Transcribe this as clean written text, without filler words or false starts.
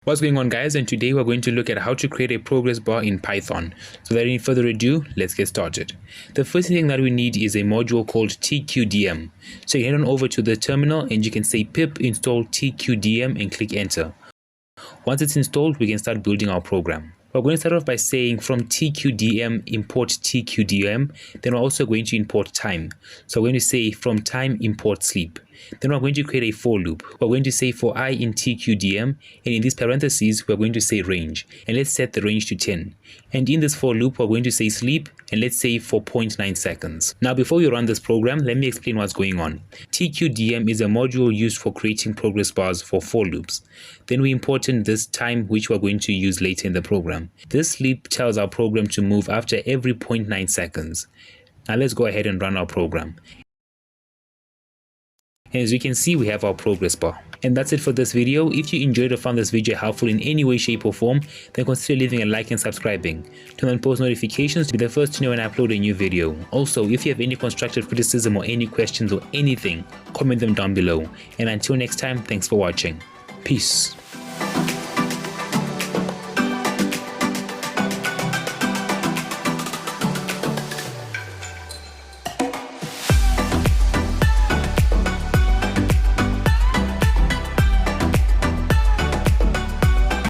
What's going on, guys? And today we're going to look at how to create a progress bar in Python. So without any further ado, let's get started. The first thing that we need is a module called tqdm. So you head on over to the terminal and you can say pip install tqdm and click enter. Once it's installed, we can start building our program. We're going to start off by saying from tqdm import tqdm, then we're also going to import time. So we're going to say from time import sleep. Then we're going to create a for loop. We're going to say for I in tqdm, and in these parentheses we're going to say range, and let's set the range to 10. And in this for loop we're going to say sleep, and let's say for 0.9 seconds. Now before we run this program, let me explain what's going on. tqdm is a module used for creating progress bars for for loops. Then we import in this time, which we're going to use later in the program. This sleep tells our program to move after every 0.9 seconds. Now let's go ahead and run our program. And as you can see, we have our progress bar. And that's it for this video. If you enjoyed or found this video helpful in any way, shape or form, then consider leaving a like and subscribing. Turn on post notifications to be the first to know when I upload a new video. Also, if you have any constructive criticism or any questions or anything, comment them down below. And until next time, thanks for watching. Peace.